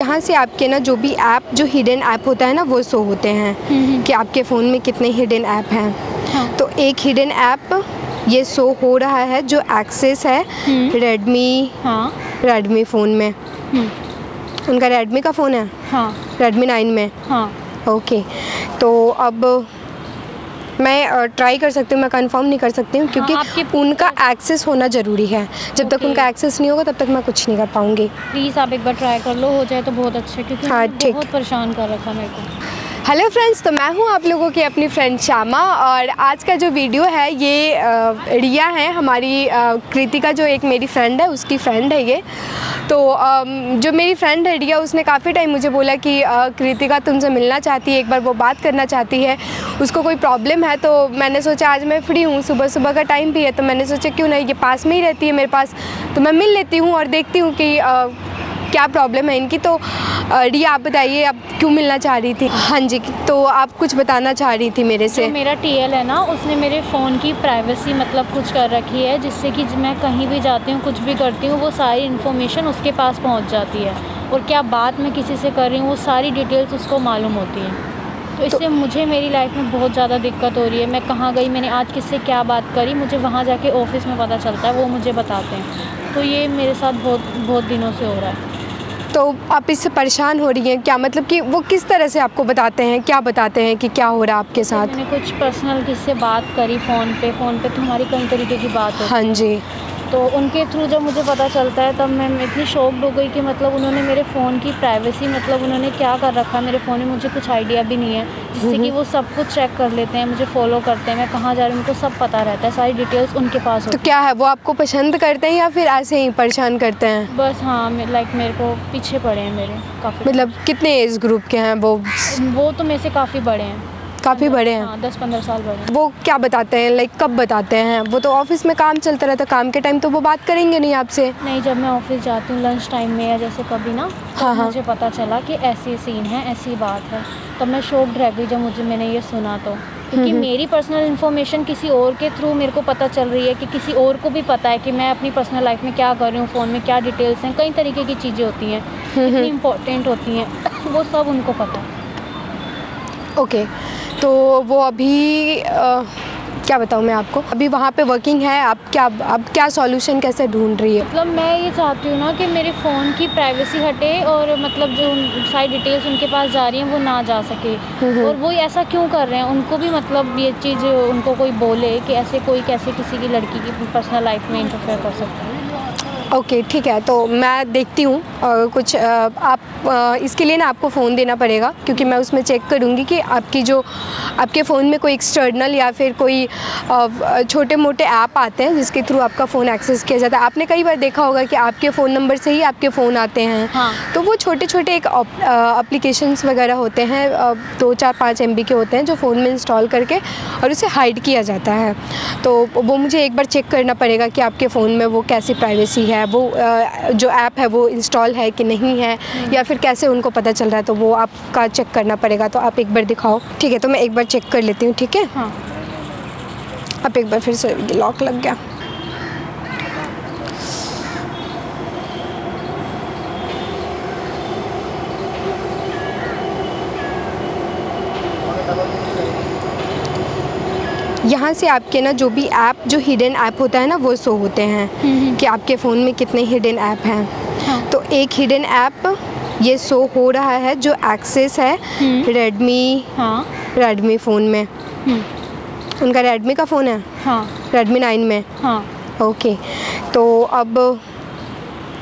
यहाँ से आपके ना जो भी ऐप जो हिडन ऐप होता है ना वो शो होते हैं कि आपके फ़ोन में कितने हिडन ऐप हैं। हाँ। तो एक हिडन ऐप ये शो हो रहा है जो एक्सेस है रेडमी फ़ोन में। उनका रेडमी का फ़ोन है। हाँ। रेडमी 9 में। हाँ। ओके, तो अब मैं ट्राई कर सकती हूँ, मैं कंफर्म नहीं कर सकती हूँ क्योंकि उनका एक्सेस होना ज़रूरी है। जब तक उनका एक्सेस नहीं होगा तब तक मैं कुछ नहीं कर पाऊँगी। प्लीज़ आप एक बार ट्राई कर लो, हो जाए तो बहुत अच्छा, क्योंकि हाँ, ठीक। बहुत परेशान कर रखा मेरे को। हेलो फ्रेंड्स, तो मैं हूँ आप लोगों की अपनी फ्रेंड श्यामा और आज का जो वीडियो है ये रिया है, हमारी कृतिका जो एक मेरी फ्रेंड है उसकी फ्रेंड है ये। तो जो मेरी फ्रेंड है रिया, उसने काफ़ी टाइम मुझे बोला कि कृतिका तुमसे मिलना चाहती है, एक बार वो बात करना चाहती है, उसको कोई प्रॉब्लम है। तो मैंने सोचा आज मैं फ्री हूँ, सुबह सुबह का टाइम भी है, तो मैंने सोचा क्यों नहीं, ये पास में ही रहती है मेरे पास, तो मैं मिल लेती हूँ और देखती हूँ कि क्या प्रॉब्लम है इनकी। तो रिया आप बताइए, आप क्यों मिलना चाह रही थी? हाँ जी, तो आप कुछ बताना चाह रही थी मेरे से। जो मेरा टीएल है ना, उसने मेरे फ़ोन की प्राइवेसी मतलब कुछ कर रखी है, जिससे कि मैं कहीं भी जाती हूँ, कुछ भी करती हूँ, वो सारी इन्फॉर्मेशन उसके पास पहुँच जाती है और क्या बात मैं किसी से कर रही हूँ वो सारी डिटेल्स उसको मालूम होती हैं। तो इससे मुझे मेरी लाइफ में बहुत ज़्यादा दिक्कत हो रही है। मैं कहाँ गई, मैंने आज किससे क्या बात करी, मुझे वहाँ जाके ऑफिस में पता चलता है, वो मुझे बताते हैं। तो ये मेरे साथ बहुत दिनों से हो रहा है। तो आप इससे परेशान हो रही हैं क्या? मतलब कि वो किस तरह से आपको बताते हैं, क्या बताते हैं कि क्या हो रहा है आपके साथ? मैंने कुछ पर्सनल किससे बात करी फ़ोन पे तो हमारी कई तरीके की बात होती है। हाँ जी। तो उनके थ्रू जब मुझे पता चलता है तब मैं इतनी शॉक्ड हो गई कि मतलब उन्होंने मेरे फ़ोन की प्राइवेसी मतलब उन्होंने क्या कर रखा है मेरे फ़ोन में, मुझे कुछ आइडिया भी नहीं है, जिससे कि वो सब कुछ चेक कर लेते हैं, मुझे फॉलो करते हैं, मैं कहाँ जा रही हूँ उनको सब पता रहता है, सारी डिटेल्स उनके पास होती है। तो क्या है, वो आपको पसंद करते हैं या फिर ऐसे ही परेशान करते हैं? बस हाँ, लाइक मेरे को पीछे पड़े हैं मेरे काफ़ी। मतलब कितने एज ग्रुप के हैं वो? वो तो मेरे से काफ़ी बड़े हैं। काफ़ी बड़े हैं? हाँ, 10-15 साल बड़े हैं। वो क्या बताते हैं, लाइक कब बताते हैं? वो तो ऑफिस में काम चलता रहता है, काम के टाइम तो वो बात करेंगे नहीं आपसे। नहीं, जब मैं ऑफिस जाती हूँ लंच टाइम में या जैसे कभी ना, तो मुझे पता चला कि ऐसी सीन है, ऐसी बात है, तब मैं शॉक्ड रह गई जब मैंने ये सुना। तो क्योंकि मेरी पर्सनल इन्फॉर्मेशन किसी और के थ्रू मेरे को पता चल रही है कि किसी और को भी पता है कि मैं अपनी पर्सनल लाइफ में क्या कर रही हूँ, फ़ोन में क्या डिटेल्स हैं, कई तरीके की चीज़ें होती हैं, इतनी इम्पोर्टेंट होती हैं, वो सब उनको पता है। ओके, तो वो अभी क्या बताऊँ मैं आपको, अभी वहाँ पे वर्किंग है, आप क्या सॉल्यूशन कैसे ढूंढ रही है? मतलब मैं ये चाहती हूँ ना कि मेरे फ़ोन की प्राइवेसी हटे और मतलब जो सारी डिटेल्स उनके पास जा रही हैं वो ना जा सके। और वो ऐसा क्यों कर रहे हैं, उनको भी मतलब ये चीज़ उनको कोई बोले कि ऐसे कोई कैसे किसी की लड़की की पर्सनल लाइफ में इंटरफेयर कर सकता है। ओके, ठीक है, तो मैं देखती हूँ कुछ आप इसके लिए ना आपको फ़ोन देना पड़ेगा, क्योंकि मैं उसमें चेक करूँगी कि आपके फ़ोन में कोई एक्सटर्नल या फिर कोई छोटे मोटे ऐप आते हैं जिसके थ्रू आपका फ़ोन एक्सेस किया जाता है। आपने कई बार देखा होगा कि आपके फ़ोन नंबर से ही आपके फ़ोन आते हैं। हाँ। तो वो छोटे छोटे एक एप्लीकेशंस वगैरह होते हैं, 2-4-5 MB के होते हैं, जो फ़ोन में इंस्टॉल करके और उसे हाइड किया जाता है। तो वो मुझे एक बार चेक करना पड़ेगा कि आपके फ़ोन में वो कैसी प्राइवेसी है, वो जो ऐप है वो इंस्टॉल है कि नहीं है, या फिर कैसे उनको पता चल रहा है, तो वो आपका चेक करना पड़ेगा। तो आप एक बार दिखाओ। ठीक है, तो मैं एक बार चेक कर लेती हूँ, ठीक है? हाँ। अब एक बार फिर से लॉक लग गया। यहाँ से आपके ना जो भी ऐप जो हिडन ऐप होता है ना वो शो होते हैं कि आपके फ़ोन में कितने हिडन ऐप हैं। हाँ। तो एक हिडन ऐप ये शो हो रहा है जो एक्सेस है रेडमी फ़ोन में। उनका रेडमी का फ़ोन है। हाँ। रेडमी 9 में। हाँ। ओके, तो अब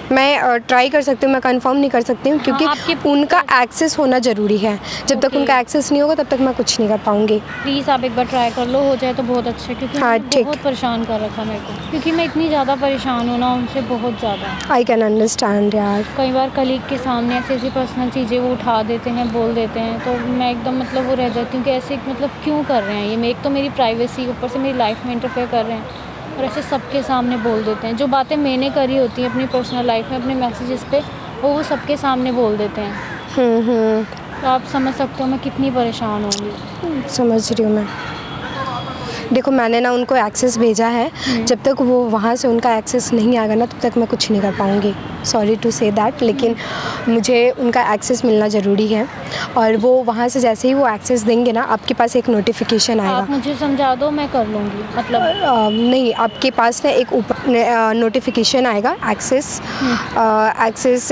मैं ट्राई कर सकती हूँ, मैं कंफर्म नहीं कर सकती हूँ क्योंकि उनका एक्सेस होना ज़रूरी है। जब तक उनका एक्सेस नहीं होगा तब तक मैं कुछ नहीं कर पाऊँगी। प्लीज़ आप एक बार ट्राई कर लो, हो जाए तो बहुत अच्छा, क्योंकि हाँ, ठीक। बहुत परेशान कर रखा मेरे को, क्योंकि मैं इतनी ज़्यादा परेशान हूँ ना उनसे, बहुत ज़्यादा। आई कैन अंडरस्टैंड यार। कई बार कलीग के सामने ऐसी पर्सनल चीज़ें वो उठा देते हैं, बोल देते हैं, तो मैं एकदम मतलब वो रह जाती हूँ कि ऐसे मतलब क्यों कर रहे हैं ये। एक तो मेरी प्राइवेसी, ऊपर से मेरी लाइफ में इंटरफेयर कर रहे हैं और ऐसे सबके सामने बोल देते हैं। जो बातें मैंने करी होती हैं अपनी पर्सनल लाइफ में, अपने मैसेजेस पे, वो सबके सामने बोल देते हैं। तो आप समझ सकते हो मैं कितनी परेशान होंगी। समझ रही हूँ मैं। देखो, मैंने ना उनको एक्सेस भेजा है, जब तक वो वहाँ से उनका एक्सेस नहीं आएगा ना तब तक मैं कुछ नहीं कर पाऊँगी। सॉरी टू से दैट, लेकिन मुझे उनका एक्सेस मिलना ज़रूरी है। और वो वहाँ से जैसे ही वो एक्सेस देंगे ना, आपके पास एक नोटिफिकेशन आप आएगा। मुझे समझा दो, मैं कर लूँगी मतलब। नहीं, आपके पास ना एक ऊपर नोटिफिकेशन आएगा एक्सेस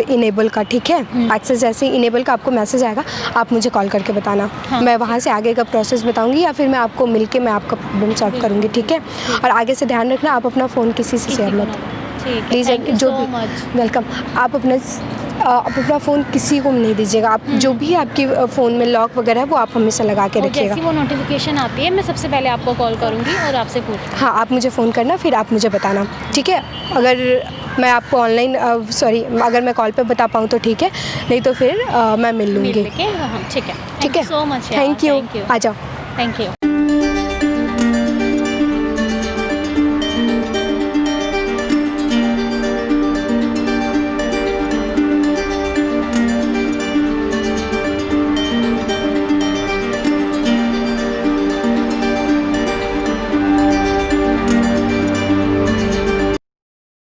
इनेबल का, ठीक है। एक्सेस जैसे ही इनेबल का आपको मैसेज आएगा, आप मुझे कॉल करके बताना। हाँ। मैं वहाँ से आगे का प्रोसेस बताऊंगी, या फिर मैं आपको मिलके मैं आपका प्रॉब्लम सॉल्व करूँगी, ठीक है। और आगे से ध्यान रखना, आप अपना फ़ोन किसी से शेयर मत, ठीक है, प्लीज़। थैंक यू जो सो भी मच। वेलकम। आप अपना फ़ोन किसी को नहीं दीजिएगा। आप जो भी आपके फ़ोन में लॉक वगैरह है वो आप हमेशा लगा के और रखिएगा। जैसी वो नोटिफिकेशन आती है, मैं सबसे पहले आपको कॉल करूँगी और आपसे पूछूँगी। हाँ, आप मुझे फ़ोन करना, फिर आप मुझे बताना, ठीक है। अगर मैं आपको ऑनलाइन अगर मैं कॉल पे बता पाऊँ तो ठीक है, नहीं तो फिर मैं मिल लूँगी, मिल के, हाँ ठीक है। ठीक है। So much. थैंक यू, आ जाओ। Thank you.